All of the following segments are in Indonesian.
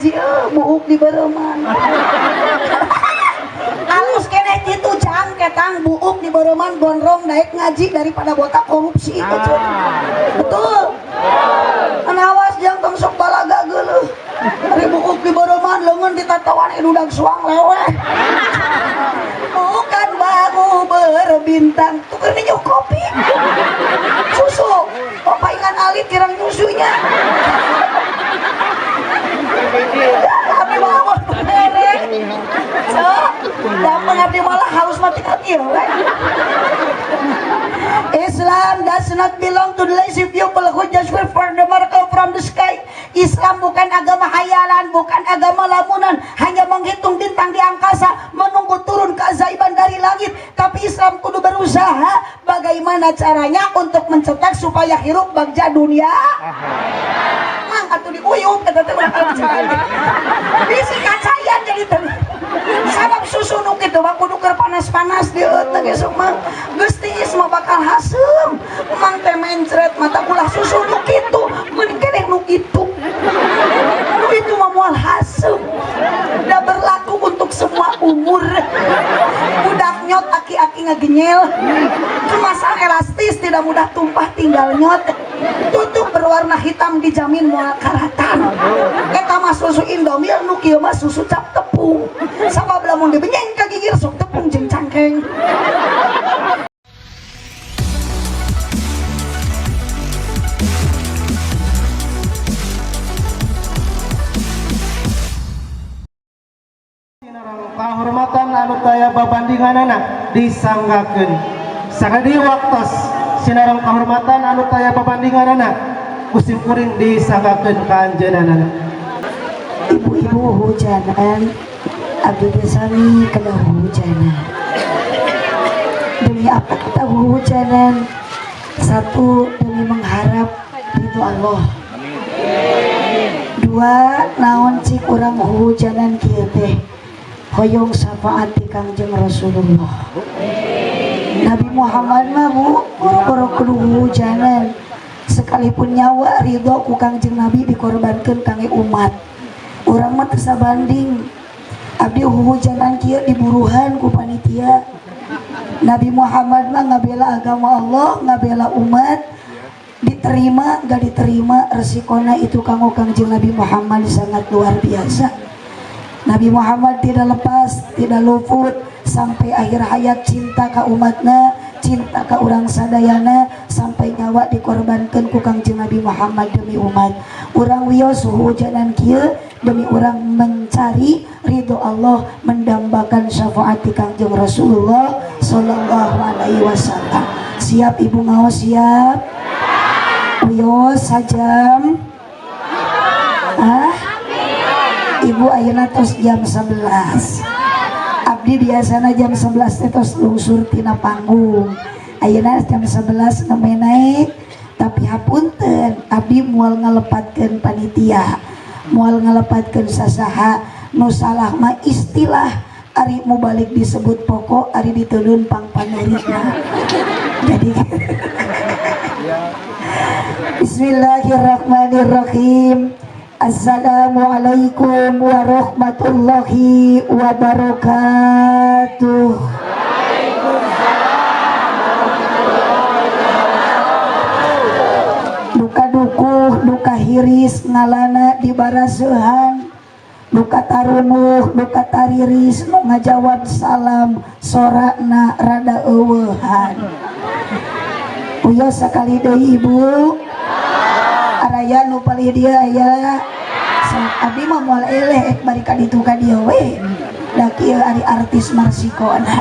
buuk di Bereman. Halus kene gitu jang ketang buuk di Bereman gondrong naik ngaji daripada botak korupsi. Betul. Awas jang tong sok balaga geuleuh. Ari buuk di Bereman leungeun ditatawan idudag suang leweh. Bukan bangu berbintang tuker minyak kopi. Susu. Papaingan alit tirang nyusunya. Kami bangun merek so dapat hati malah halus mati kecil Islam does not belong to the lazy people who just wait for the miracle from the sky. Islam bukan agama hayalan, bukan agama lamunan, hanya menghitung bintang di angkasa menunggu turun keajaiban dari langit. Tapi Islam kudu berusaha bagaimana caranya untuk mencetak supaya hirup bagja dunia atau diuyup kata teman bisi kacayan jadi sabab susu nu kitu mah kudu keur panas-panas di eueuh ge semua geus tiis mah bakal hasem mang teh mencret mata ulah susu nu kitu mun keneh nu kitu nu itu mah moal hasem da berlaku untuk semua umur budak nyot aki-aki ngagenyel kemasang elastis tidak mudah tumpah tinggal nyot tutup berwarna hitam dijamin moal karatan eta mah susu Indomie nu kieu mah susu cap tepung sabab lamun dibenyeng ka gigir sok tepung jeung cangkeng. Kahormatan anu taya babandinganana disanggakeun sagadi waktos sinareng kahormatan anu taya babandinganana musim kuring disanggakeun ka anjeunana. Ibu-ibu hujanan abdi sami kena hujanan. Demi apa kita hujanan? Satu, demi mengharap ridho Allah. Dua, naon cik urang hujanan kieu teh hoyong syafaat ti Kangjeng Rasulullah. Nabi Muhammad mah boro-boro kudu hujanan sekalipun nyawa ridho ku Kangjeng Nabi dikorbankeun kangge umat. Urang mah teu sabanding. Abdi hujanan kieu diburuhan ku panitia. Nabi Muhammad mah ngabela agama Allah, ngabela umat, diterima gak diterima resikona itu kanggo Kangjeng Nabi Muhammad sangat luar biasa. Nabi Muhammad tidak lepas, tidak luput sampai akhir hayat cinta ka umatna, cinta ka urang sadayana sampai nyawa dikorbankan ku Kangjeng Nabi Muhammad demi umat. Urang wios hujanan kieu demi urang mencari ridho Allah, mendambakan syafaat di Kangjeng Rasulullah sallallahu alaihi wasallam. Siap ibu ngaos siap? Wios sajam. Ibu ayeuna tos jam 11. Abdi biasana jam 11 tos lungsur tina panggung. Ayeuna jam 11 nemeh naik, tapi hapunten abdi moal ngalepatkeun panitia, moal ngalepatkeun sasaha nu salah mah istilah ari mubalik disebut pokok, ari diteulun pangpaneurina. Jadi Bismillahirrahmanirrahim. Assalamualaikum warahmatullahi wabarakatuh. Duka dukuh, duka hiris ngalana di baraseuhan, duka tarunuh, duka tariris nu ngajawab salam sorana rada eueuhan. Uyos sakali deui ibu. Araya nu palih dia aya abdi mah moal eleh ek bari ka ditu ka dieu we da kieu ari artis marsikona.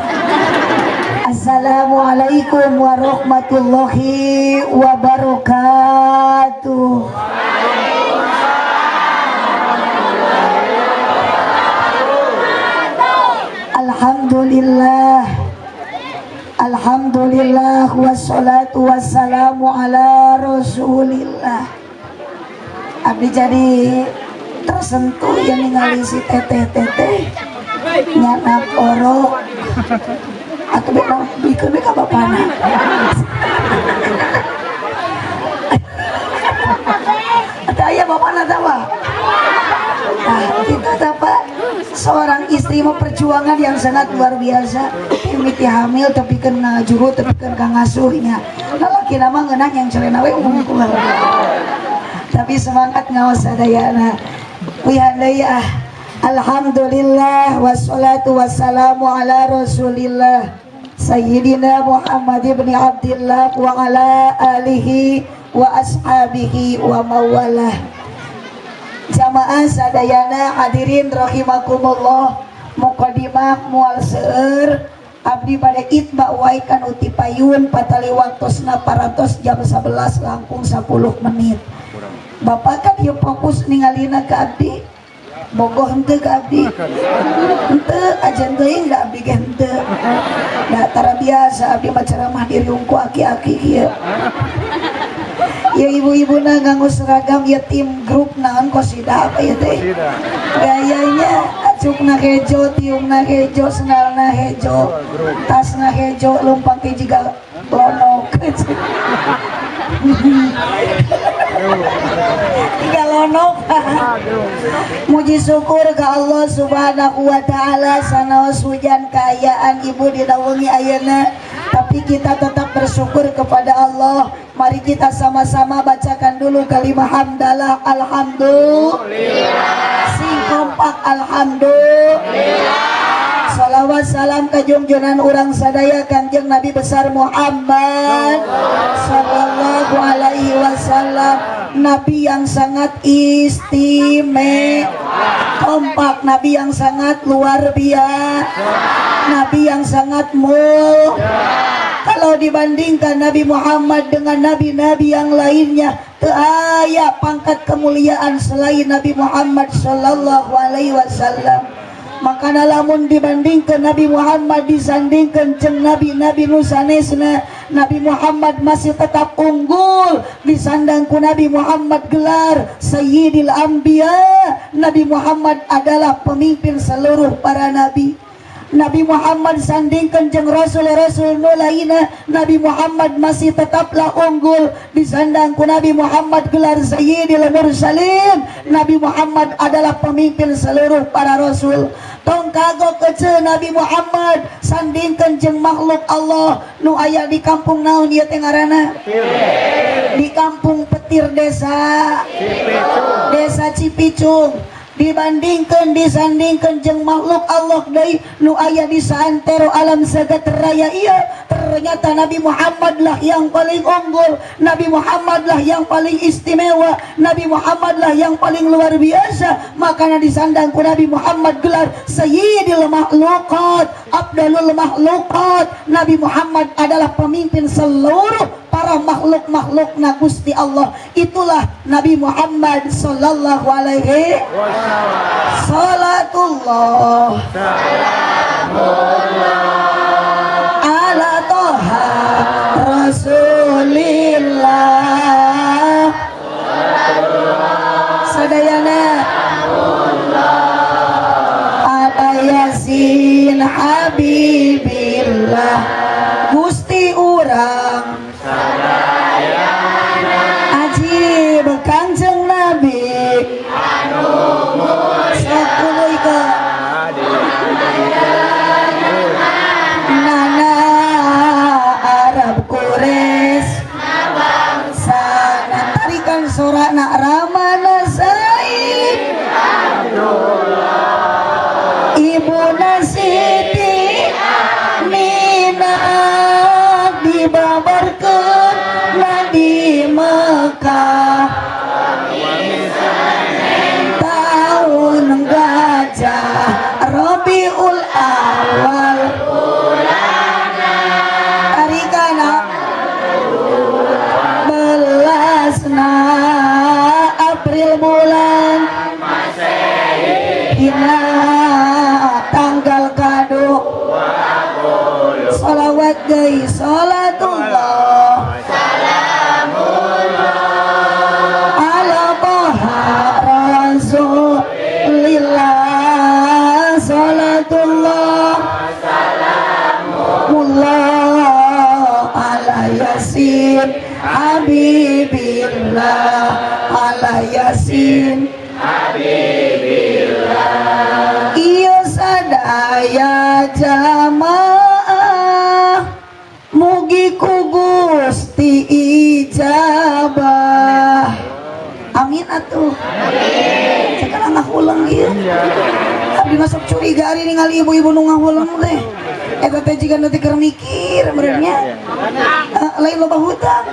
Assalamualaikum warahmatullahi wabarakatuh. Alhamdulillah, alhamdulillah wassalatu wassalamu ala rasulillah. Abdi jadi tersentuh yang ningali si teteh-teteh nyanak orok atau bikin mereka bapana. Atau ayah bapana tawa Nah, itu apa? Seorang istri mau perjuangan yang sangat luar biasa. Mimiti hamil tapi kena juru tapi kena ngasuhnya. Lalaki nama ngenak yang cerena we umum. Tapi semangat ngawas sadayana. Wihandaya. Alhamdulillah wassalatu wassalamu ala Rasulillah Sayyidina Muhammad ibn Abdillah wa ala alihi wa ashabihi wa mawalah. Jamaah sadayana hadirin rahimakumullah, muqaddimah mual seueur abdi pada itba wae kanu ti payun patali waktosna parantos jam 11 langkung 10 menit. Bapak kan ieu fokus ningalina ka abdi. Bogoh henteu ka abdi. Henteu ajan teuing da abdi ge henteu. Da tara biasa abdi mah ceramah di riungku aki-aki kieu. Ya ibu-ibuna nganggo seragam ya tim grup naon kosida apa ya teh. Gayanya acukna hejo, tiungna hejo, sendalna hejo, tasna hejo, lumpang teh jiga lonok. Tiga lonok. Muji syukur ke Allah Subhanahu wa taala sanaos hujan kaayaan ibu dinaungi ayeuna, tapi kita tetap bersyukur kepada Allah. Mari kita sama-sama bacakan dulu kalimat hamdalah alhamdulillah. Sing kompak alhamdulillah. Salawat salam ka junjungan urang sadaya Kanjeng Nabi besar Muhammad sallallahu alaihi wasallam, Nabi yang sangat istimewa, kompak, Nabi yang sangat luar biasa, Nabi yang sangat mulia. Kalau dibandingkan Nabi Muhammad dengan nabi-nabi yang lainnya, teu aya pangkat kemuliaan selain Nabi Muhammad sallallahu alaihi wasallam. Maka lamun dibandingkan Nabi Muhammad disandingkan jeung nabi-nabi nu sanesna, Nabi Muhammad masih tetap unggul. Disandang ku Nabi Muhammad gelar Sayyidil Anbiya. Nabi Muhammad adalah pemimpin seluruh para nabi. Nabi Muhammad sandingkan jeung rasul-rasul nu lainna, Nabi Muhammad masih tetaplah unggul. Disandang ku Nabi Muhammad gelar Sayyidil Mursalin. Nabi Muhammad adalah pemimpin seluruh para rasul. Tong kagok kece Nabi Muhammad sandingkan jeung makhluk Allah nu aya di kampung naon ieu teh ngaranna? Di kampung Petir desa Cipicung. Dibandingkan disandingkan jeung makhluk Allah deui nu aya di saantero alam sagat raya ieu, ternyata Nabi Muhammad lah yang paling unggul, Nabi Muhammad lah yang paling istimewa, Nabi Muhammad lah yang paling luar biasa. Makanya disandang ku Nabi Muhammad gelar Sayyidil Makhluqat, Abdalul Makhluqat. Nabi Muhammad adalah pemimpin seluruh para makhluk-makhluk na Gusti Allah. Itulah Nabi Muhammad sallallahu alaihi wasallam. Salatullah salamullah ala toha rasulillah sadayana ala yasin habibillah Gusti urang Aji Kanjeng Nabi Nana Arab Quraisy sana tarikan sorana ramana said Ibu Nasiti Mina dibabarkeun di Mekah tahun gajah Rabiul Awal tarikana belasna April bulan Hina tanggal kado salawat deui salatullah ala toha rasulillah salatullah salamullah ala yasin habibillah ala yasin habibillah ngahulang ieu. Abdi masuk curiga ari ningali ibu-ibu nu ngahulang teh. Eta teh jiga nanti keur mikir benernya. Lain loba hutang.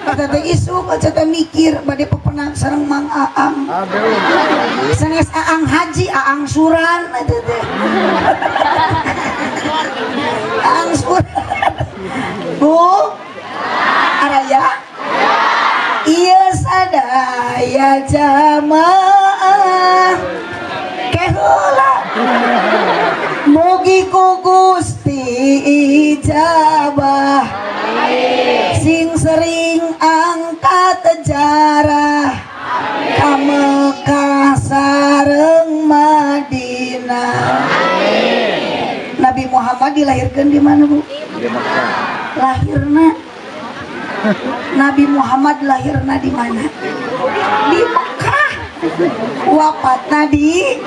Eta teh isuk aja teh mikir bade pepenang sareng Mang Aang. Sanes Aang Haji, Aang Suran eta teh. Aang Suran. Bu, araya. Iya sadaya jamaah keheula mugi ku Gusti ijabah sing sering angkat jarah ka Mekah sareng Madinah. Nabi Muhammad dilahirkan di mana, Bu? Di Mekah. Lahirna Nabi Muhammad lahirna di mana? Di Mekah. Wafatna di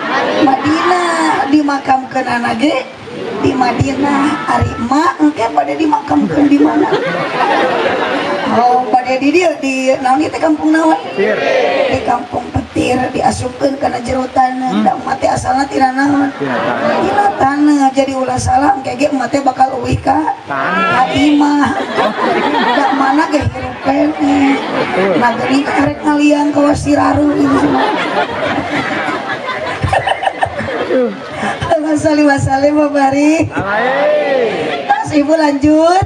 Madinah, dimakamkeun anak ge di Madinah. Ari emak engke pada dimakamkeun di mana? Oh, pada di dieu di naon ieu teh kampung naon? Petir. Di kampung Petir diasupkeun kana jero taneuh. Da mate asalna tina naon? Tina taneuh. Jadi ulah salah engke ge mate bakal euih ka imah. Da mana ge hirup kene. Nageri karek ngalian ka Wasiraru ieu semua. Wasallim babari. Ibu lanjut.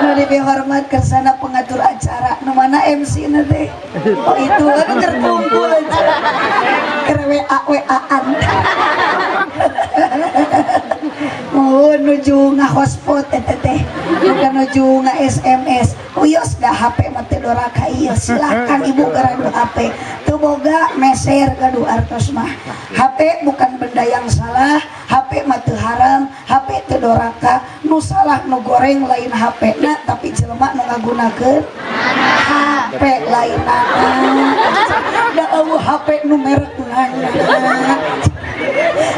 Nu dihormat kersana pengatur acara. Nu mana MC na teh? Oh itu kan terkumpul aja. Keur WA-an. Mohon nuju ngahotspot eta teh. Bukan nuju nga-SMS. Uyos dah HP mah teu doraka ieu. Silakan Ibu garadu HP. Teu boga meser gaduh artos mah. HP bukan benda yang salah. HP mah teu haram, HP teu doraka. Nu salah nu goreng lain HP na, tapi jelema nu ngagunakeun HP lain da eueuh HP nu merek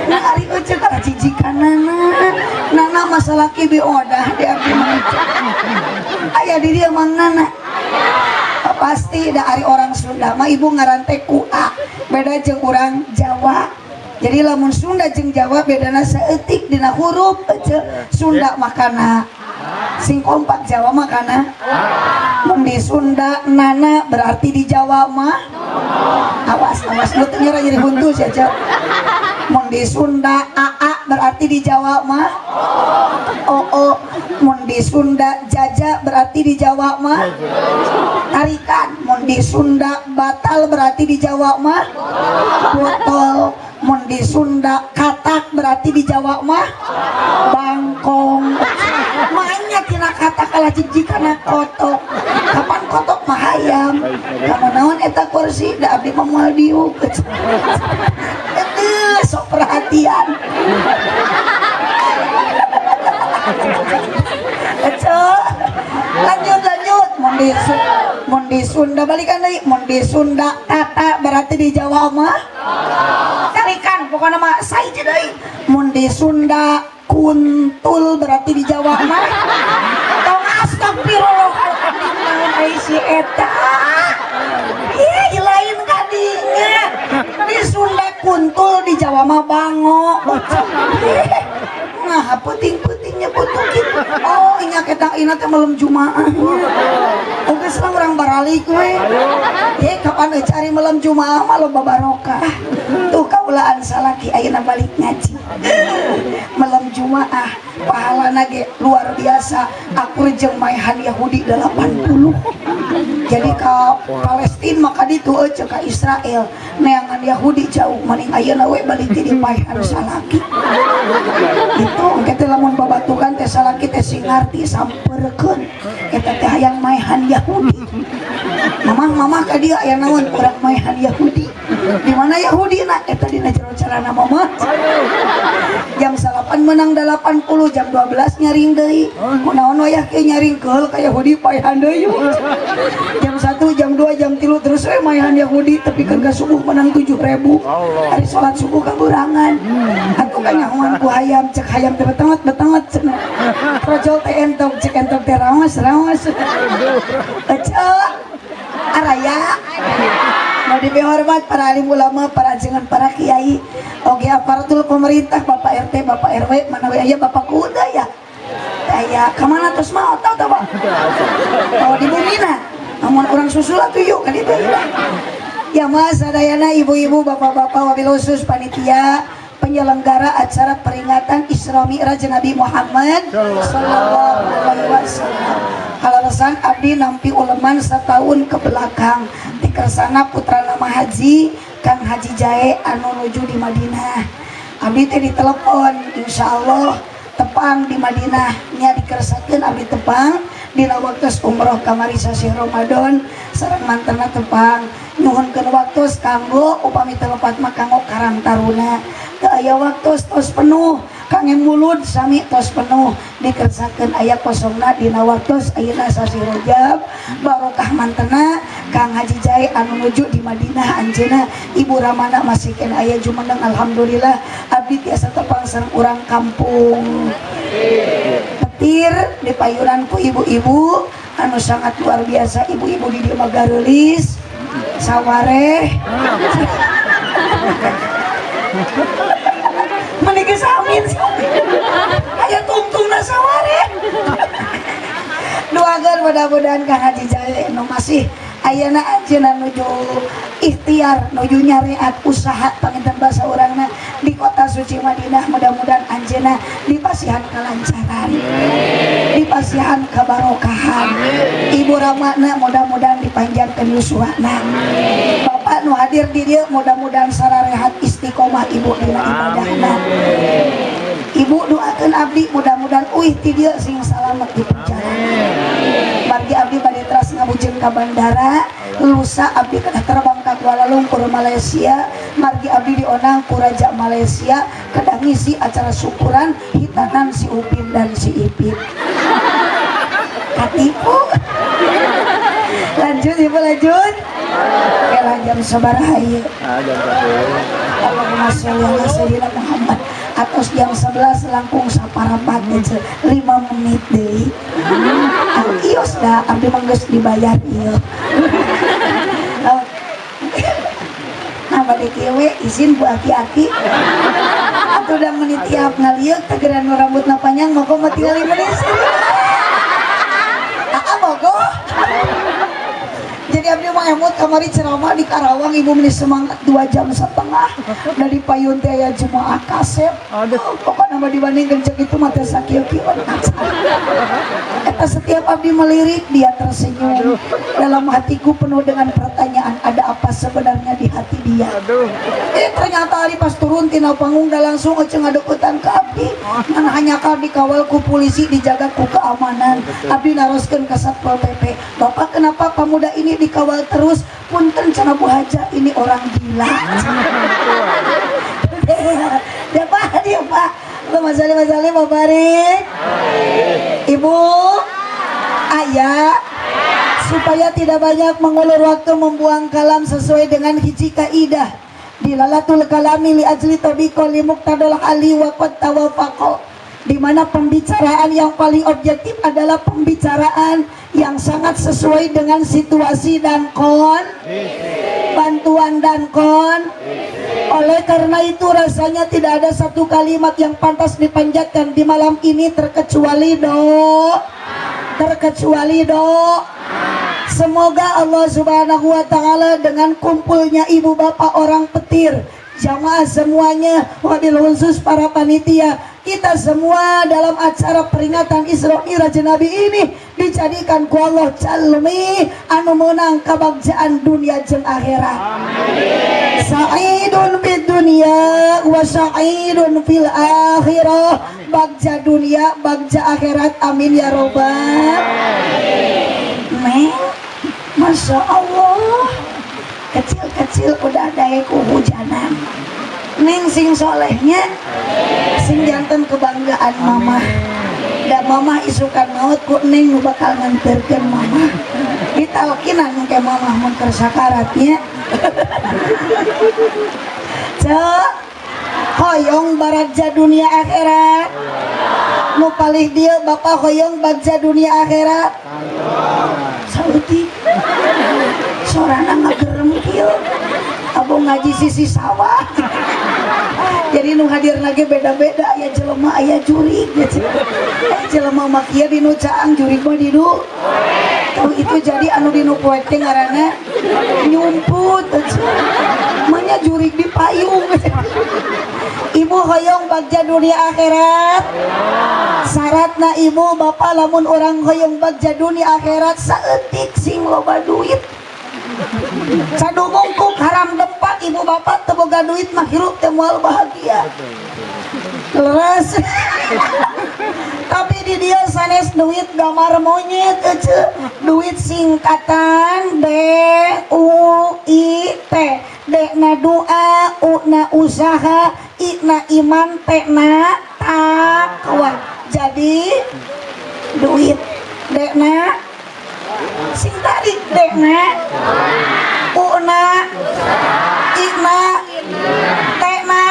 nah ari euceuk ka jijikanana nana masalah kibi odah di abdi mah aya di dieu mangnana pasti da ari orang Sunda mah ibu ngarante ku A beda jeung urang Jawa. Jadi lamun Sunda jeung Jawa bedana saeutik dina huruf aja. Sunda makana sing kompak, Jawa makana mun di Sunda nana berarti di Jawa mah awas lu teu nyerah jadi huntu saja. Mun di Sunda aa berarti di Jawa mah oo. Mun di Sunda jaja berarti di Jawa mah tarikan. Mun di Sunda batal berarti di Jawa mah botol. Mun di Sunda katak berarti di Jawa mah bangkong. Makanya tina katak kalah jijikana kotok. Kapan kotok mah hayam. Kamu naon eta kursi da abdi mah moal diuk. Sok perhatian. Lanjut. Mun di Sunda balikan deui. Mun di Sunda tata berarti di Jawa mah tarikan pokoknya mah saeje deui. Mun di Sunda kuntul berarti di Jawa mah tong astagfirullahaladzim naon ai si eta. Ih lain kadinya. Di Sunda kuntul di Jawa mah bango. Nah puting-putingnya putukin. Oh inya kita ina teh malam Jumaah. Oke senang orang baralik we. Kapan cari malam Jumaah mah loba barokah. Tuh kaulaan salaki ayeuna balik ngaji. Malam Jumaah pahalana ge luar biasa. Aku jeung maehan Yahudi 80. Jadi ka Palestina maka ditu eueuh ka Israel. Neangan Yahudi jauh mending ayeuna we balik di maehan salaki. Itu engke teh lamun babatukan teh salaki teh sing ngarti sampeurkeun eta teh hayang maehan Yahudi. Mamah ka dieu aya naon urang maehan Yahudi. Di mana Yahudi na eta dina jero carana mamah. Jam 8 menang 80 jam 12 nyaring deui. Kunaon wayah ke nyaring keul ka Yahudi paehan deui. Jam 1 jam 2 jam 3 terus we maehan Yahudi tapi kan ka subuh menang 7.000. Hari salat subuh kaburangan. Atuh ka nyahoan ku hayam cek hayam teh betenget cenah. Projol teh entok cek entok teh raos. Araya Mau dihormat para alim ulama, para ajengan, para kiai, oke aparatur pemerintah, Bapak RT, Bapak RW, mana we aya Bapak Kuda ya? Aya kemana terus mau tahu Pak? Oh di Bumina, namun orang susul atuh yuk kan itu. Ya mas, sadayana ibu-ibu, bapak-bapak, wabil khusus panitia penyelenggara acara peringatan Isra Mi'raj Nabi Muhammad sallallahu alaihi wasallam. Kalaresan abdi nampi uleman setahun ke belakang dikersana putra nama haji Kang Haji Jae anu nuju di Madinah. Abdi teh ditelepon insyaallah tepang di Madinah nya dikersakeun abdi tepang dina waktu umroh kamari sasi Ramadan sareng mantena tepang nyuhunkeun waktu kanggo upami telepat mah kanggo Karang Taruna teu aya waktu tos penuh kangen mulut sami tos penuh dikersakeun aya kosongna dina waktu ayeuna sasi Rajab barokah mantena Kang Haji Jae anu nuju di Madinah anjeunna Ibu Ramana masihkeun aya jumeneng alhamdulillah abdi tiasa tepang sareng urang kampung petir di payuran ku ibu-ibu anu sangat luar biasa ibu-ibu di dieu magarulis sawareh meniki samin aya tungtungna sawareh doakeun mudah-mudahan Kang Haji Jae nu masih ayeuna anjeunna nuju ikhtiar nuju nyariat usaha panginten basa urangna di kota suci Madinah mudah-mudahan anjeunna dipasihan kelancaran dipasihan kebarokahan Ibu Ramana mudah-mudahan dipanjangkeun yuswana Bapak nu hadir di dieu mudah-mudahan sararehat istiqomah ibu dina ibadahna Ibu doakeun abdi mudah-mudahan ti dieu sing salamet di perjalanan margi abdi bade teras ngabujeng ka bandara lusa abdi kedah terbang ka Kuala Lumpur Malaysia margi abdi dionang ku Raja Malaysia kedah ngisi acara syukuran hitanan si Upin dan si Ipin katipu lanjut ibu lanjut kela jam sabaraha ieu Allahumma sholli ala sayyidina Muhammad atos jam 11 langkung saparapat 5 menit deui ios dah abdi mah geus dibayar ieu nah bade kieu we izin bu aki-aki atuh da menit tiap ngalieu tegeran rambutna panjang moko mah tinggal 5 menit bogo jadi abdi mah emot kamari ceramah di Karawang ibu meni semangat 2,5 jam dari payun teh aya jemaah kasep pokoknya mah dibandingkeun cek itu mah teh sakieu-kieu eta setiap abdi melirik dia tersenyum dalam hatiku penuh dengan pertanyaan ada apa sebenarnya di hati dia ternyata hari pas turun tina panggung dah langsung eceng ngadeuketan ka abdi ngan hanya kal dikawal ku polisi dijaga ku keamanan abdi naroskeun ka Satpol PP Bapak kenapa pemuda ini dikawal terus punten cenah Bu Haja ini orang gila dia Pak masalah babarik Ibu Ayah supaya tidak banyak mengulur waktu membuang kalam sesuai dengan hiji kaidah di lalatul kalami li ajli tabiqo li muqtadal ali wa qad tawafaqo di mana pembicaraan yang paling objektif adalah pembicaraan yang sangat sesuai dengan situasi dan bantuan dan oleh karena itu rasanya tidak ada satu kalimat yang pantas dipanjatkan di malam ini terkecuali semoga Allah Subhanahu wa Ta'ala dengan kumpulnya ibu bapak orang petir jamaah semuanya wabil khusus para panitia kita semua dalam acara peringatan Isra Mi'raj Nabi ini dijadikan ku Allah calmi anu menang kabagjaan dunia jeung akhirat sa'idun fid dunya wa sa'idun fil akhirah bagja dunia bagja akhirat amin ya robbal alamin. Masya Allah kecil-kecil udah ada kehujanan neng sing solehnya sing jantan kebanggaan mama dan mama isukan maut ku neng nu bakal nganterkeun mama ditalkinan ke mama mun keur sakaratnya cek hoyong baragja dunia akhirat nu palih dia bapak hoyong bagja dunia akhirat sauti sorana ngagerem kieu tanggung ngaji sisi sawah. Jadi nu hadir lagi beda-beda, aya jelema aya jurig gitu. Jelema mah kieu dinu caang jurig mah dinu. Tahu itu jadi anu dinu poek teh ngaranna nyumput. Manya jurig di payung. Ibu hoyong bagja dunia akhirat. Syaratna ibu bapak lamun orang hoyong bagja dunia akhirat saeutik sing loba duit. Sadu mungkuk haram dempat ibu bapak teboga duit mah hirup teh moal bahagia. Leres. Tapi di dia sanes duit gambar monyet ece. Duit singkatan D U I T. D na doa, U na usaha, I na iman, T na takwa. Jadi duit D na sing tadi D na U na I na T na.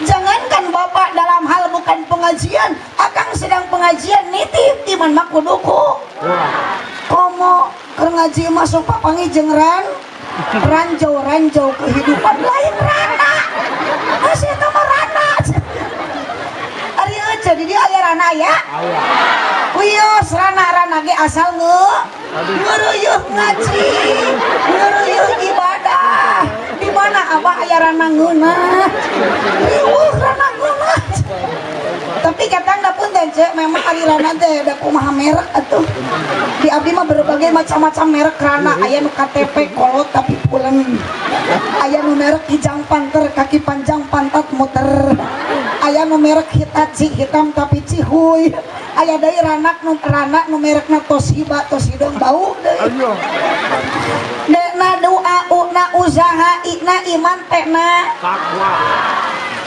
Jangankan bapak dalam hal bukan pengajian, akang sedang pengajian nitip iman mak kuduku. Komo keur ngaji masuk papangi jengran ranjau-ranjau kehidupan lain rana. Masih itu mah rana. Ari jadi dia aya rana ya. Wios rana-rana ge asal ngeureuh ngaji, ngeureuh ibadah. Di mana abah aya rana ngeunah? Riweuh rana ngeunah. Tapi katang da pun teh memang ari rana teh da kumaha merek atuh. Di abdi mah berbagai macam-macam merek rana, aya nu KTP kolot tapi pulen. Aya nu merek hijang panter kaki panjang pantat muter. Aya nu merek Hitachi hitam tapi cihuy. Aya deui rana nu merekna Toshiba Toshidong bau deui. Dekna doa, una usaha, ina iman, tekna takwa.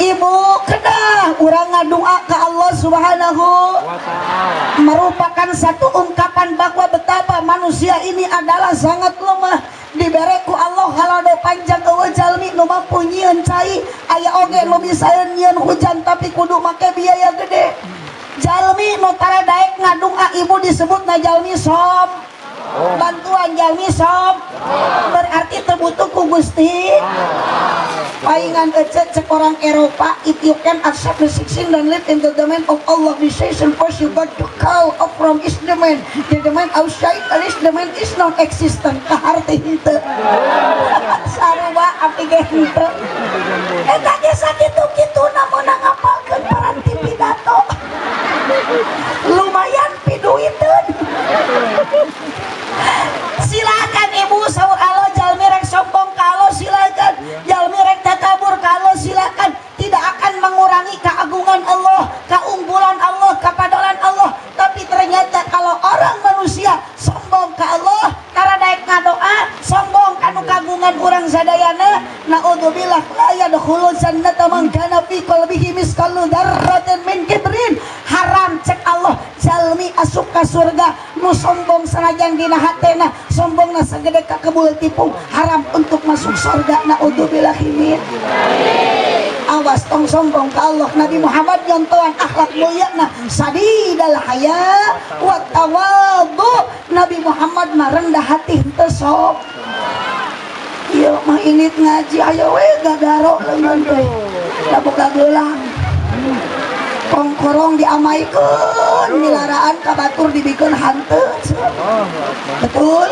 Ibu kedah urang ngadoa ke Allah Subhanahu wa ta'ala merupakan satu ungkapan bahwa betapa manusia ini adalah sangat lemah. Dibere ku Allah halado panjang eueuh jalmi nu mampu nyieun cai, aya oge nu bisa nyieun hujan tapi kudu make biaya gede. Jalmi nu tara daek ngadoa ibu disebutna jalmi som. Bantuan jalmi som berarti terbutuh ku Gusti. Paingan ecek cek orang Eropa, if you can accept the 16 and live in the domain of Allah, the station first you got to call up from His domain. The domain outside His domain is non-existent. Kaharti henteu. Sarua api ge henteu. Eta ge sakitu-kitu namun ngapalkeun paranti pidato. Lumayan piduiteun. Silakan ibu saur Allah jalmi rek sombong kalau silakan, jalmi rek takabur kalau silakan, tidak akan mengurangi keagungan Allah, keunggulan Allah, kepadolan Allah. Tapi ternyata kalau orang manusia sombong ke Allah karena daek ngadoa, sombong kanu kagungan urang sadayana, naudzubillah la yadkhulul jannata man kana fi qalbihi misqalu dzarratin min kibrin. Haram cek Allah jalmi asup ka surga nu sombong sanajan dina hatena, sombongna sagede ka kebul tipung, haram untuk masuk surga. Naudzubillah min. Awas tong sombong ke Allah. Nabi Muhammad nyontohan akhlak mulyana sadidal haya wa tawadhu. Nabi Muhammad mah rendah hati henteu sok. Ieu mah ingit ngaji aya we gagaro leungeun teh. Da boga geulang. Kongkorong diamaikeun, milaraan ka batur dibikeun hanteu. Betul?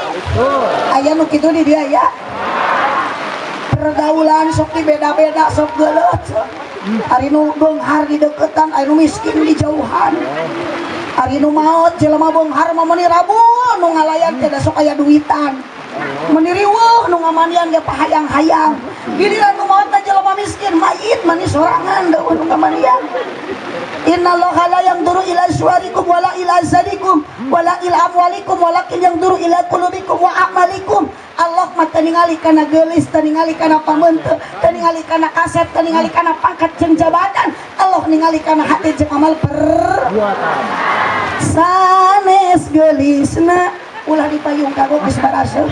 Aya nu kitu di dia ya. Pergaulan sok beda-beda sok geuleuh. Ari nu beunghar di deukeutan, ari nu miskin di jauhan. Ari nu maot jelema beunghar mah meuni rabu nu ngalayan teh da sok aya duitan. Meuni riweuh nu ngamanian ge pahayang-hayang. Giliran nu maot teh jelema miskin mayit mani sorangan da nu ngamanian. Innallaha la yanzuru ila suwarikum wala ila zadikum wala ila amwalikum walakin yanzuru ila qulubikum wa a'malikum. Allah mah teu ningali kana geulis, teu ningali kana pameunteun, teu ningali kana kaset, teu ningali kana pangkat jeung jabatan. Allah ningali kana hati jeung amal perbuatan. Sanes geulisna ulah dipayung kagok geus baraseuh.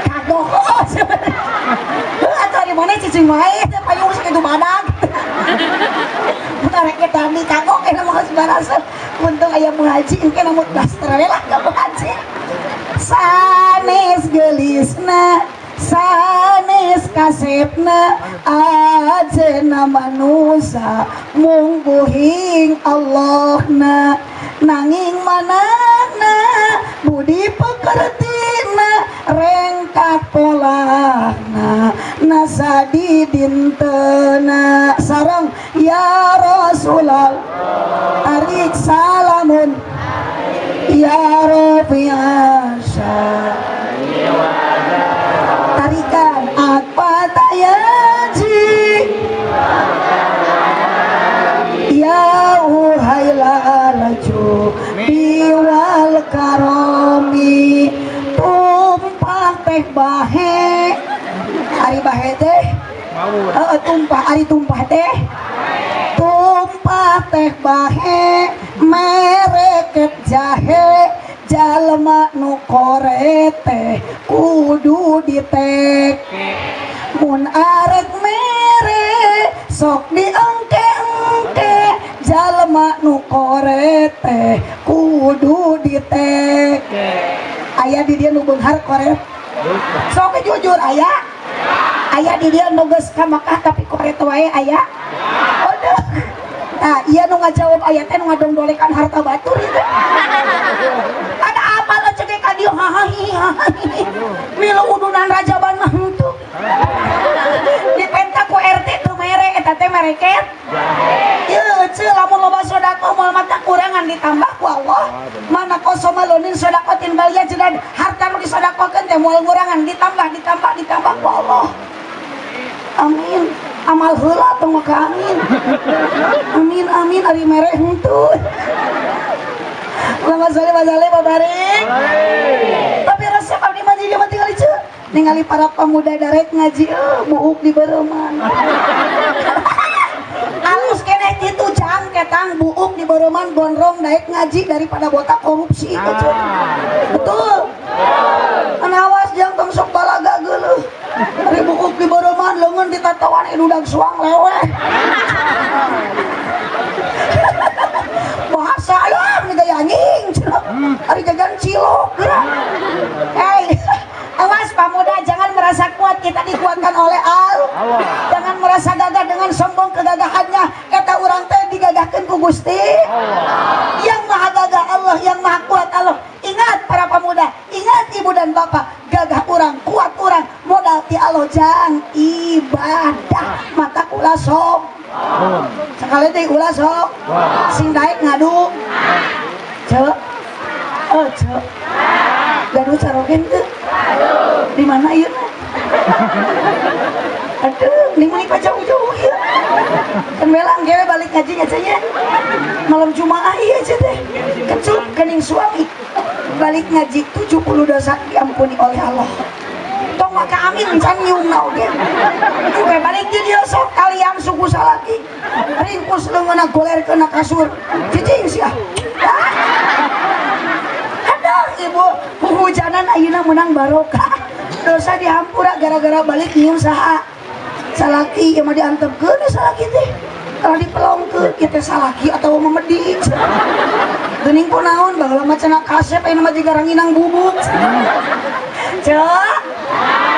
Kagok. Atuh ari mana cicing wae teh payung sakitu badag. Rek eta mi kagok eta mah geus baraseuh. Untung aya muhaji engke namut blaster we lah ka muhaji. sanes gelisna sanes kasepna ajena manusia mungguhing Allahna nanging manana budi pekertina rengkat polana nasadi dintena sareng ya Rasulullah tarik salamun ya Rabbi asya tarikan apa tayaji ya uhailah laju biwal karomi tumpah teh bahe ari bahe teh tumpah ari tumpah teh tumpah teh bahe mereket jahe jalma nu korete kudu ditek mun arek mere sok diengke-engke jalma nu korete kudu ditek aya di dia nu beunghar koret sok jujur aya di dia nu geus ka Makkah tapi koret wae aya aduh nah iya nu ngajawab aya teh nu ngadongdolekan harta batur itu ada apa lo cegek ka dieu hahahi milu udunan rajaban mah henteu dipenta ku RT teu mere eta teh mereket ieu ceu lamun loba sodaqah moal mata kurangan ditambah ku Allah mana kosoma lonin sodaqatin balia jeung harta nu disodaqahkeun teh moal ngurangan ditambah ku Allah amin amal heula tong maka amin ari mere henteu Lama sali babarik tapi resep abdi mah jadi mah tinggal ieu ningali para pemuda darek ngaji buuk di Beureuman alus keneh kitu jang ketang buuk di Beureuman gondrong daek ngaji daripada botak korupsi betul anawas jang tong sok balaga geuleuh ari buuk di Beureuman leungeun ditatawan dudag suang leweh bahasa lah nih gaya anjing hari jajan cilok awas pemuda jangan merasa kuat kita dikuatkan oleh Allah jangan merasa gagah dengan sombong kegagahannya kata orang teh digagahkan ku Gusti yang maha gagah Allah yang maha kuat Allah ingat para pemuda ingat ibu dan bapak gagah orang kuat orang modal ti Allah jang ibadah mata kula sok sekali teh ulah sok sing daek ngadu cek cek gadu carogen teu di mana ieu aduh ning meuli jauh-jauh ieu kan belang gewe balik ngaji nya malam Jumaah ieu teh kecut kening suami balik ngaji 70 dosa diampuni oleh Allah tong maka amin can nyiumna oge oke balik di dia sok kalian suku salaki ringkus leungeunna golerkeun na kasur cicing sia aduh ibu hujanan ayeuna meunang barokah dosa dihampura gara-gara balik nyium saha salaki ieu mah diantepkeun salaki teh kalau dipelongkeun ieu teh salaki atau memedi geuning kunaon baheula mah cenah kasep aya mah jiga ranginang bubuk cek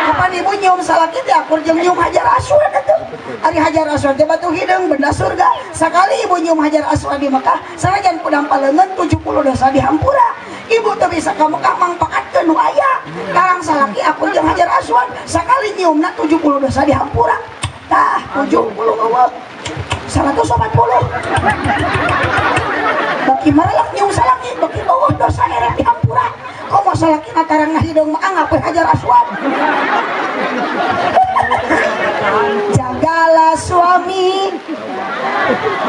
kapan ibu nyium salaki teh akur jeung nyium hajar aswad atuh ari hajar aswad teh batu hideung benda surga sakali ibu nyium hajar aswad di Mekah sanajan ku dampal leungeun 70 dosa dihampura ibu teh bisa ka Mekah mangpaatkeun nu aya karang salaki akur jeung hajar aswad sakali nyiumna 70 dosa dihampura tah 70 eueuh 140 baki marelak nyium salaki baki eueuh dosa erek dihampura komo salaki natarang ngahideung mah ngapoe hajar aswad jagalah suami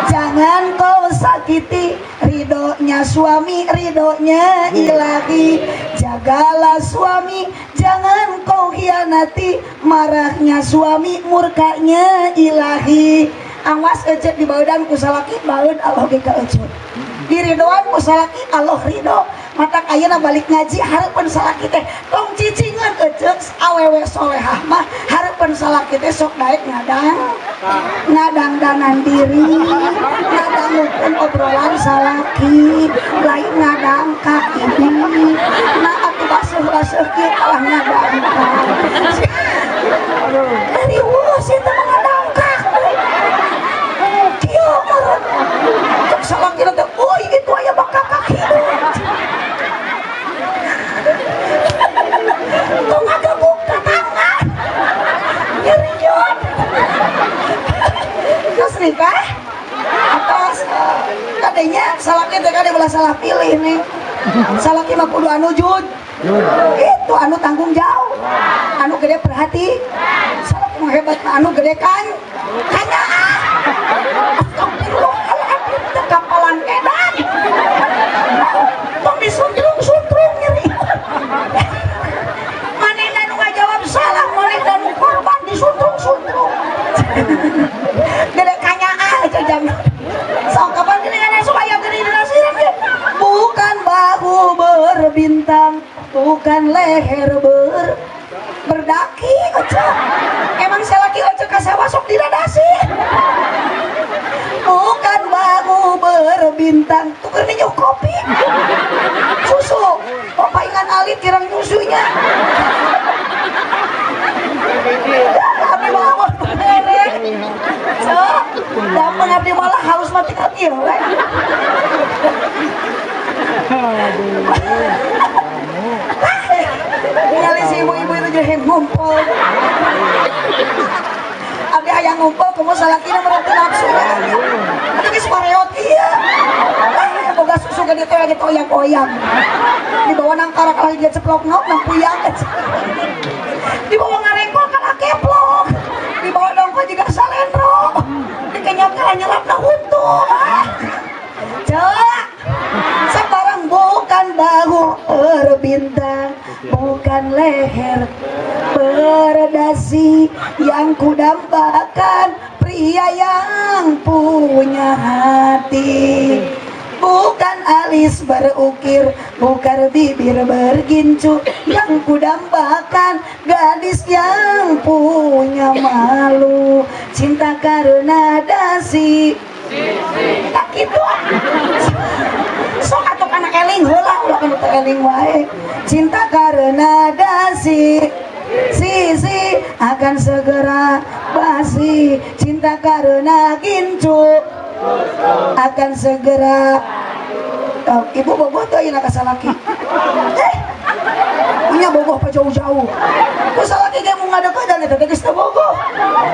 jangan kau sakiti ridhonya suami ridhonya ilahi jagalah suami jangan kau hianati marahnya suami murkanya ilahi awas ecet di baeudan ku salaki baeud Allah ge ka ecet diridoan ku salaki Allah ridho mata ayeuna balik ngaji hareupeun salaki teh tong cicingan ecet awewe solehah mah hareupeun salaki teh sok daek ngadang danan diri ngadangkeun obrolan salaki lain ngadang ka ini nah atuh basuh-basuh kieu kalah ngadang. Dari sih teh mengadangkak. Kieu meureun. Cek salakina teh, "Euy, itu aya bakal kaki." Tong ngagebuk tetangga. Nyeriut. Terus nikah. Atas katanya salaki teh kade belah salah pilih nih. Salaki mah kudu anu jujur. Itu anu tanggung jawab. Anu gede perhati. Salaki mah hebat mah anu gede kan. Kanya astagfirullahaladzim teh kapalan edan. Tong disuntrung-suntrung nyeri. Manehna nu ngajawab salah, manehna nu korban disuntrung-suntrung. Gede kanya aja jangan. Sok kapan gini kan supaya gini dinasiran ya. Bukan bahu berbintang, bukan leher berdaki aja. Emang selaki aja kasawa sok diradasi. Bukan bahu berbintang, tuker minyak kopi. Susu, opa ingan alit kirang nyusunya. Abdi bangun merek. So, dapat abdi malah haus mati katil. Nyali si ibu-ibu itu jadi ngumpul. Abdi hayang ngumpul, kamu salakina mereka nafsu. Itu kis pareoti ya. Boga susu gede teh gitu oyang-oyang. Di bawah nangkara kalau dia ceplok ngok nang puyang. Di bawah ngarengkol kana keplok. Di bawah dongko juga salendro. Di kenyataan nyelap na untung. Cek. Sekarang bukan bahu berbintang, bukan leher berdasi yang kudambakan pria yang punya hati. Bukan alis berukir, bukan bibir bergincu yang kudambakan gadis yang punya malu. Cinta karena dasi tak gitu. Sok atok anak eling heula ulah kana teh eling wae. Cinta karena dasi sisi akan segera basi. Cinta karena gincu akan segera. Oh, ibu bogoh tuh ayeuna ka salaki. Punya bogoh pa jauh-jauh. Ku salaki ge mun ngadeukeudan eta teh geus teu bogoh.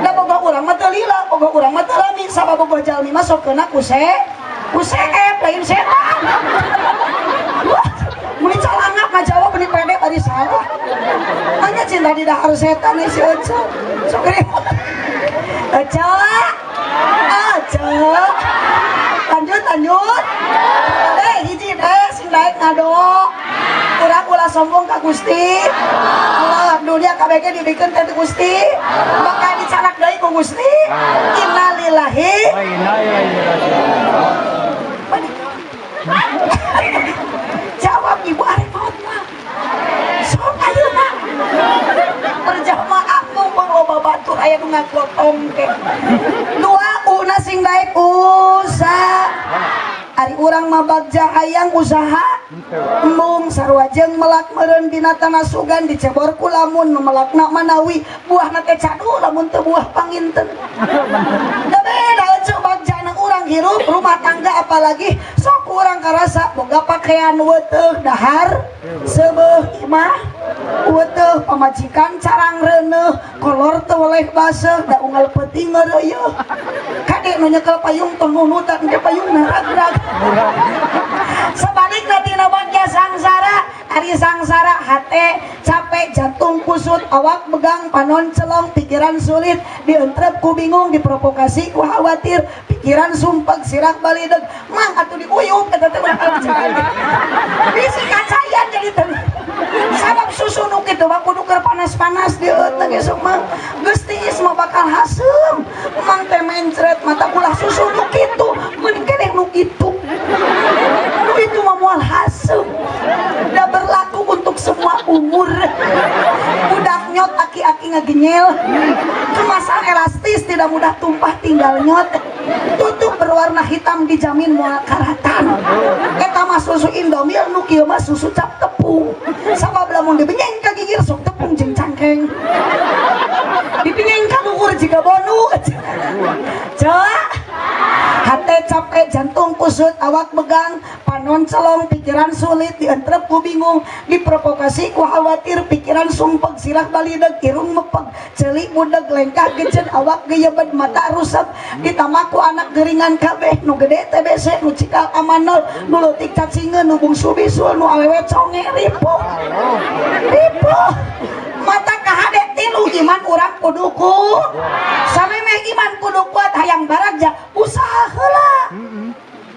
Da bogoh urang mah teu lila, bogoh urang mah teu lami, sabab bogoh jalmi mah sok keuna ku seep lain setan. Muni calangap ngajawab meni pede bari salah. Hanya cinta di dahar setan si Oce. Sok gede. Oce. Lanjut. Hiji sing daek ngado. Urang ulah sombong ka Gusti. Allah dunia kabeh dibikeun ka Gusti. Bakal dicanak deui ku Gusti. Innalillahi wa inna ilaihi raji'un. Jawab ibu arek maot mah. Sok ayeuna. Berjamaah mumpung loba batur aya nu ngagotong teh. Dua una sing daek usaha. Ari urang mah bagja hayang usaha mung sarua jeung melak meureun dina tanah sugan dicebor ku lamun melakna manawi buahna teh cadu lamun teu buah panginten. Da beda ceuk bagja na urang hirup rumah tangga apalagi sok urang karasa boga pakaian weuteuh dahar seubeuh imah weuteuh pamajikan carang reuneuh kolor teu weleh baseuh da unggal peuting ngeureuyeuh. Kade nu nyekel payung tong nunutan ge payungna ragrag. Sebaliknya tina bagja sangsara, ari sangsara hate capek jantung kusut awak begang panon celong pikiran sulit dientrep ku bingung diprovokasi ku khawatir pikiran sumpeg sirak balideg mang atuh diuyup eta teh bakal jalan bisi kacayan jadi teh sabab susu nu kitu mah kudu keur panas-panas di euteuh ge sok mah geus tiis mah bakal hasem mang teh mencret mata ulah susu nu kitu mun keneh nu kitu nu itu mah moal hasem da berlaku untuk semua umur. Budak nyot aki-aki ngagenyel kemasan elastis tidak mudah tumpah tinggal nyot tutup berwarna hitam dijamin moal karatan eta mah susu Indomil nu kieu mah susu cap tepung tepung sama lamun dibenyeng ka gigir sok tepung jeung cangkeng dibenyeng ka luhur jiga bonu coba hate capek jantung kusut awak begang panon celong pikiran sulit dientrep ku bingung diprovokasi ku khawatir pikiran sumpeg sirah balideg irung mepeg celik budeg lengkah gecen awak geyeubed mata rusep ditamaku anak geringan kabeh nu gede TBC nu cikal amanol nu leutik cacingeun nu bungsu bisul nu awewe conge ripuh mata kahade tilu iman urang kuduku sameme iman kudu kuat hayang baragja usaha heula.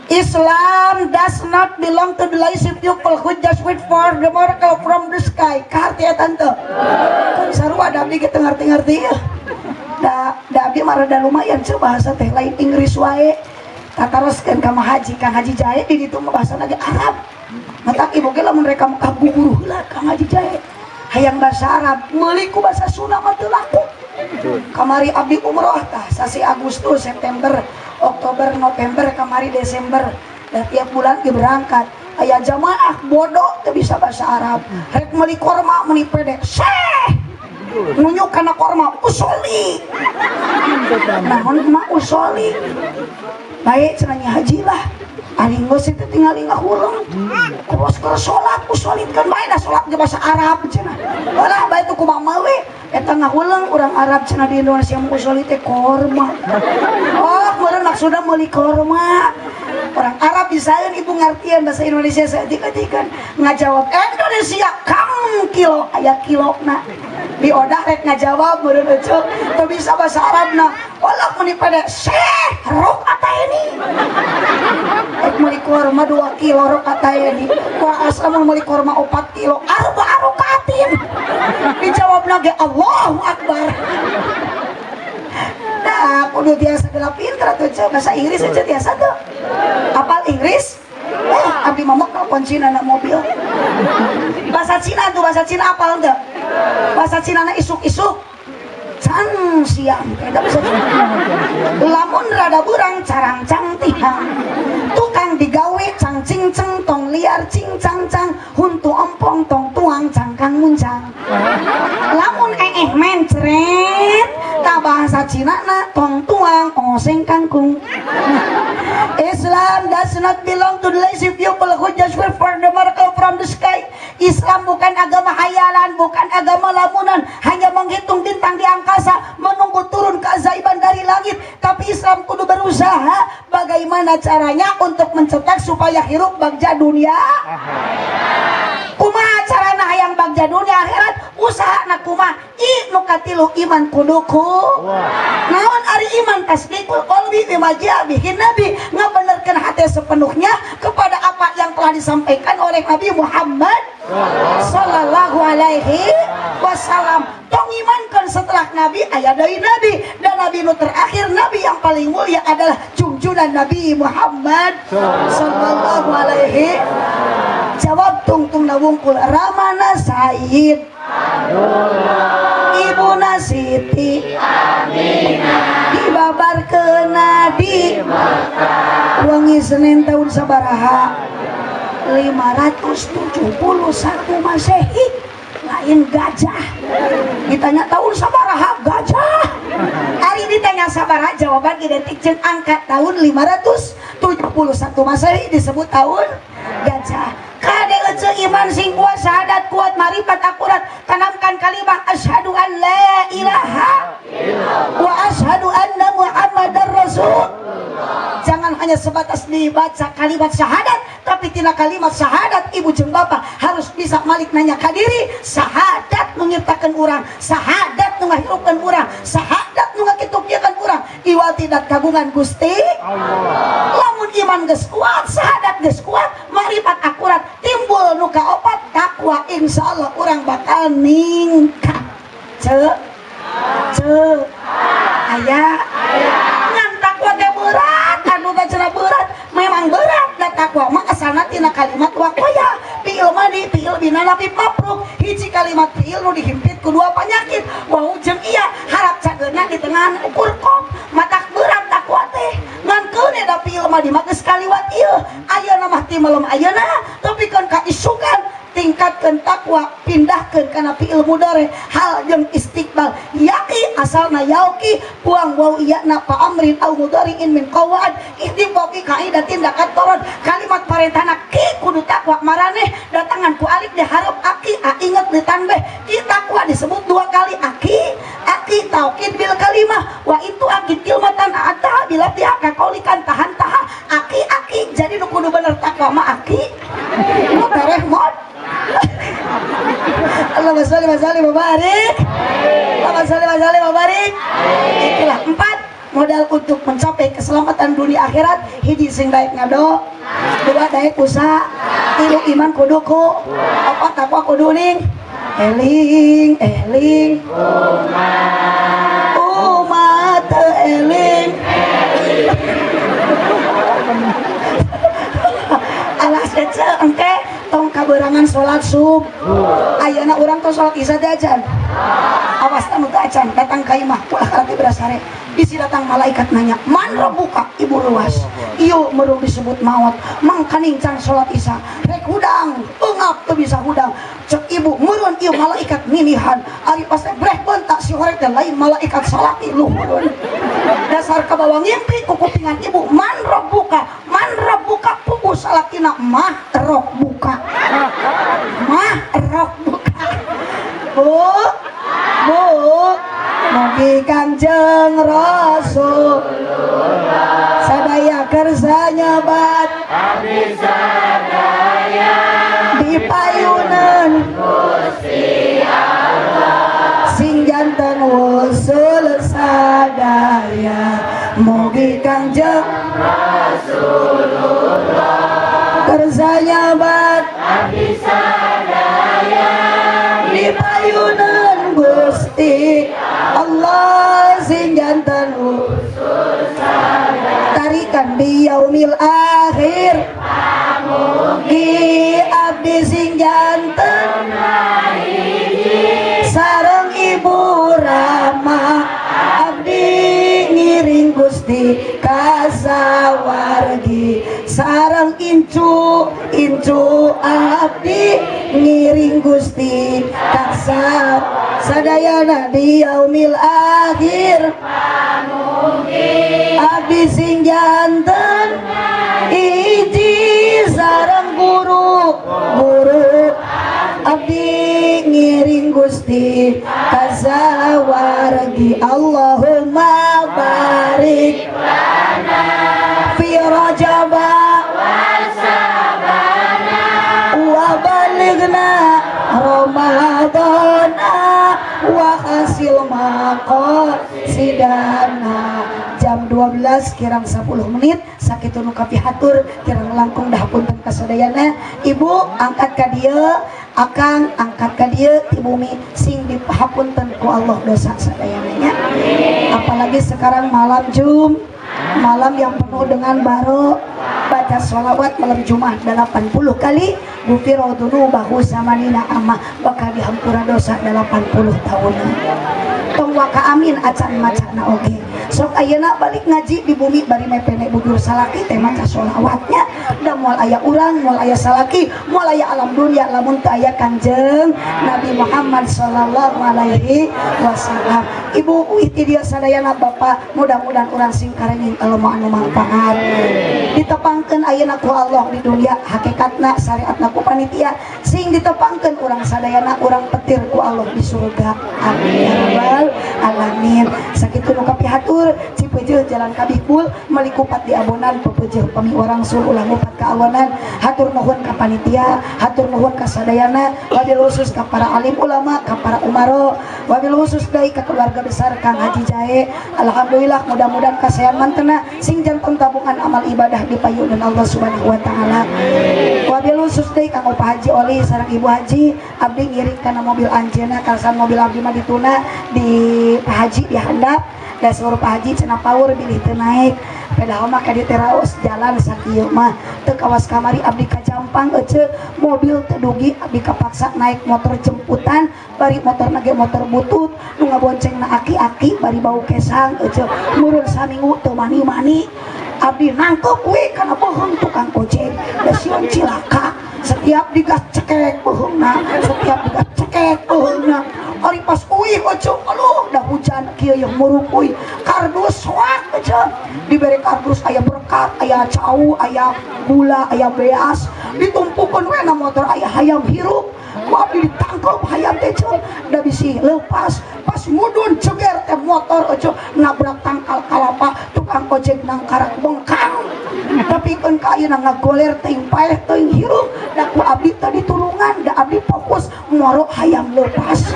Islam does not belong to the lazy people who just wait for the miracle from the sky. Kahati ya tante sarua da abdi kita ngerti-ngerti ya da abdi mah rada lumayan coba bahasa teh lain Inggris wae tataroskeun ka haji Kang Haji Jae di ditu mah bahasa lagi Arab mata ibu ge lamun rek ka guru heula Kang Haji Jae hayang bahasa Arab meuli ku bahasa Sunda mah teu laku kamari abdi umroh tah sasi Agustus September Oktober November kamari Desember dan tiap bulan dia berangkat aya jamaah bodoh teu bisa bahasa Arab rek meuli korma meuli pede syeh nunjuk kana korma usoli naon mah usoli baik cenanya haji lah aling geus teh tinggal ngahulang terus keur salat usolitkeun bae da salat ge bahasa Arab cenah ulah bae tuh kumaha we eta ngahulang urang Arab cenah di Indonesia mah usolit teh korma oh meureun maksudna meuli korma orang Arab bisaeun ibu ngartieun bahasa Indonesia saeutik-eutikeun ngajawab Indonesia kang kilo aya kilona di odah rek ngajawab meureun ecuk teu bisa bahasa Arabna ulah muni pada syeh rok ata ini rek meuli korma 2 kilo rok ata ini ku asa mun meuli korma 4 kilo arba arokatin dijawabna ge Allahu Akbar nah kudu biasa geula pinter atuh bahasa Inggris aja biasa tuh apal Inggris abdi mamok telepon Cina na mobil bahasa Cina tuh bahasa Cina apal teu bahasa Cina na isuk-isuk can siang eta bisa lamun rada burang carang cang tihang tukang digawe cang cing ceng tong liar cing cang cang huntu ompong tong tuang cangkang muncang lamun mencret ta bahasa Cina na tong tuang oseng kangkung Islam does not belong to the lazy people who just wait for the miracle from the sky. Islam bukan agama hayalan, bukan agama lamunan, hanya menghitung bintang di angkasa, menunggu turun keajaiban dari langit. Tapi Islam kudu berusaha bagaimana caranya untuk mencetak supaya hirup bagja dunia. Kumaha carana hayang bagja dunia akhirat? Usaha na kumaha? Nu katilu iman kuduku. Naon ari iman tasdikul qalbi bima jaa bihi nabi, ngabenerkeun hati sepenuhnya kepada apa yang telah disampaikan oleh Nabi Muhammad sallallahu alaihi wasallam. Tong imankeun setelah nabi aya deui nabi, dan nabi nu terakhir nabi yang paling mulia adalah junjungan Nabi Muhammad sallallahu alaihi. Jawab tungtung nawungkul ramana Said Ibuna Siti Aminah dibabarkeun di Mekah wangi Senin tahun sabaraha 571 Masehi lain gajah ditanya tahun sabaraha gajah hari ditanya sabaraha jawaban identik jeung angka tahun 571 Masehi disebut tahun gajah. Kade ece iman sing kuat syahadat kuat marifat akurat tanamkan kalimat asyhadu an la ilaha wa asyhadu anna muhammadar rasul. Jangan hanya sebatas dibaca kalimat syahadat, tapi tina kalimat syahadat ibu jeung bapak harus bisa malik nanya ka diri syahadat nu nyiptakeun urang, syahadat nu ngahirupkeun urang, syahadat nu ngakitupkeun urang iwal tidak kagungan Gusti Allah. Lamun iman geus kuat, syahadat geus kuat, marifat akurat timbul nu kaopat takwa, insyaallah urang bakal ningkat. Aya ngan takwa teh berat, anu teh cenah berat, memang berat da takwa mah asalna tina kalimat waqaya fi'il madi fi'il bina lafif mafruq hiji kalimat fi'il nu dihimpit ku dua penyakit wau jeung iya harap cageuna di tengah ukur kop matak berat takwa teh ngan keun da fi'il madi mah geus kaliwat ieu ayeuna mah ti malem ayeuna tapi kan kaisukan tingkat takwa pindahkeun kana fi'il mudhari hal jeung istiqbal yaqi asalna yauqi buang waw iyana fa amrin au mudhari'in min qawaid ihtiqaqi qaidatin dakat torod kalimat paretana ki kudu takwa maraneh datangan ku alif diharap aki inget ditanbeh ki takwa disebut dua kali aki taukid bil kalimah wa itu akid kilmatan ataha bila tiaka kaulikan tahan taha aki jadi nu kudu bener takwa mah aki nu tereh mod Allahumma sholli wa sallim wa barik Allahumma sholli wa sallim wa barik itulah 4 modal untuk mencapai keselamatan dunia akhirat. Hiji sing daek ngado, 2 daek usaha, 3 iman kudu ku, 4 takwa kudu ning eling umat eling alas ece engke tong kaberangan sholat sub ayeuna urang tong sholat isya jajan awas nu teu acan datang ka imah ulah karati berasare isi datang malaikat nanya man rabbuka ibu ruas ieu meureuh disebut maot mangkaning can sholat isya rek hudang eungap teu bisa hudang cek ibu meureun ieu malaikat minihan ari pas breh bentak si horek teh lain malaikat salaki luhur dasar ka bawah ngimpi ku kupingan ibu man rabbuka pupu salakina mah rok buka bu mugi Kangjeng Rasul sadaya kersa nyebat di payunan sing janten wusul sadaya mugi Kangjeng kersa nyebat di payunan Gusti Allah sing janten tarikan di yaumil akhir mugi abdi sing janten sareng ibu Rama abdi ngiring Gusti kasawargi sareng incu abdi ngiring Gusti kasar sadayana di yaumil akhir abdi sing janten iji sareng guru abdi ngiring Gusti kasawargi Allahumma barik fi rajaba wa balighna ramadana wa hasil maqasidana. Jam 12 kirang 10 menit sakitu nu kapihatur kirang langkung dahapunten kasadayana ibu angkat ka dieu akang angkat ka dieu ti bumi sing dihapunten ku Allah dosa sadayana nya apalagi sekarang malam malam yang penuh dengan baro baca sholawat malam Jumat 80 kali gufiro dunubahu samanina amma bakal dihampura dosa 80 tahun tong waka amin acan macana oge sok ayeuna balik ngaji di bumi bari mepene bujur salaki teh maca sholawatnya da moal aya urang moal aya salaki moal aya alam dunya lamun teu aya Kangjeng Nabi Muhammad sallallahu alaihi wasallam. Ibu iti dia sadayana Bapak mudah-mudahan urang sing karengin ilmu anu manfaat ditepangkeun ayeuna ku Allah di dunia hakikatna syariatna ku panitia sing ditepangkeun urang sadayana urang petir ku Allah di surga amin ya rabbal alamin. Sakitu nu kapihatur cipeujeul jalan kabihkul meuli kupat di abonan pepeujeul pami orang sul ulah ngupat ka awanan hatur nuhun ka panitia hatur nuhun ka sadayana wabil khusus ka para alim ulama ka para umaro wabil khusus deui ka keluarga besar Kang Haji Jae. Alhamdulillah mudah-mudahan kasayan mantena sing janten tabungan amal ibadah dipayunan Allah Subhanahu wa taala. Wabil khusus deui Kang Opa Haji Oli sareng Ibu Haji abdi ngiring kana mobil anjeunna kalsan mobil abdi mah dituna di Pak Haji dihandap dan seluruh Pak Haji cenah power bilih teu naik padahal mah ka di teraos jalan sakieu mah teu kawas kamari abdi kajampang ece mobil teu dugi abdi kapaksa naik motor jemputan bari motor nage motor butut nu ngaboncengna aki-aki bari bau kesang ece meureun saminggu teu mani-mani abdi nangkep we kana bohong tukang ojek da sieun cilaka setiap digas cekek beheungna, setiap digas cekek beheungna. Ari pas uih ojo, aduh dah hujan kieu yang murukuy kardus soak aja diberi kardus aya berkat aya cau aya gula aya beas ditumpukeun we na motor aya hayam hirup ku abdi ditangkep hayam teh da bisi leupas pas mudun ceger teh motor ojo nabrak tangkal kalapa tukang ojek nang karak bengkang tapi kan ka ayeuna ngagoler teuing paeh teuing hirup da ku abdi tadi tulungan da abdi fokus ngoro hayam leupas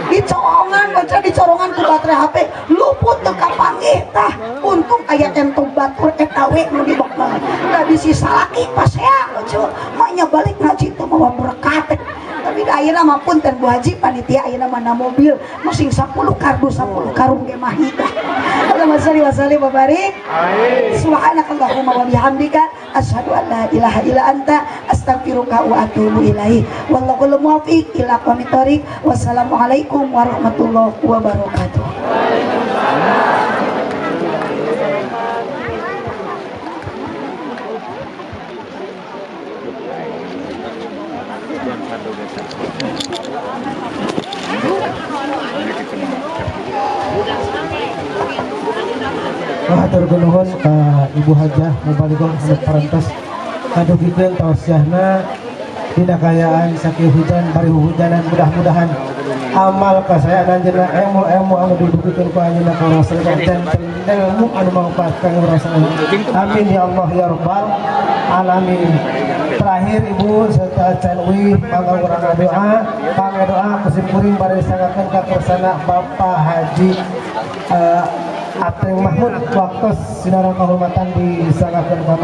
dicorongan baca dicorongan ku baterai HP luput teu kapanggih tah untung aya entong batur eta we nu dibekal da bisi salaki pasea baca maknya balik ngaji teh mawa berkat tapi da ayeuna mah punten Bu Haji panitia ayeuna mana mobil masing 10 kardus 10 karung ge mah hidah Allahumma shalli wa sallim wa barik subhanakallahumma wa bihamdika asyhadu an la ilaha illa anta astaghfiruka wa atubu ilaik wallahul muwaffiq ila aqwamit thoriq wassalamualaikum warahmatullahi wabarakatuh. Matur nuhun ka Ibu Hajah mubaligong anu parantos kadugikeun tausiahna dina kayaan sakieu hujan bari hujanan mudah-mudahan amal kasayangan jeung ilmu anu didugikeun ku anjeunna ka Rasul dan ilmu anu mangpaat kanggo Rasul. Amin ya Allah ya rabbal alamin. Terakhir Ibu serta Canwi mangga urang doa, pangadoa kusimkuring bari sangakeun ka kersana Bapak Haji Ateng Mahmud waktu sinarang kehormatan disangakeun ka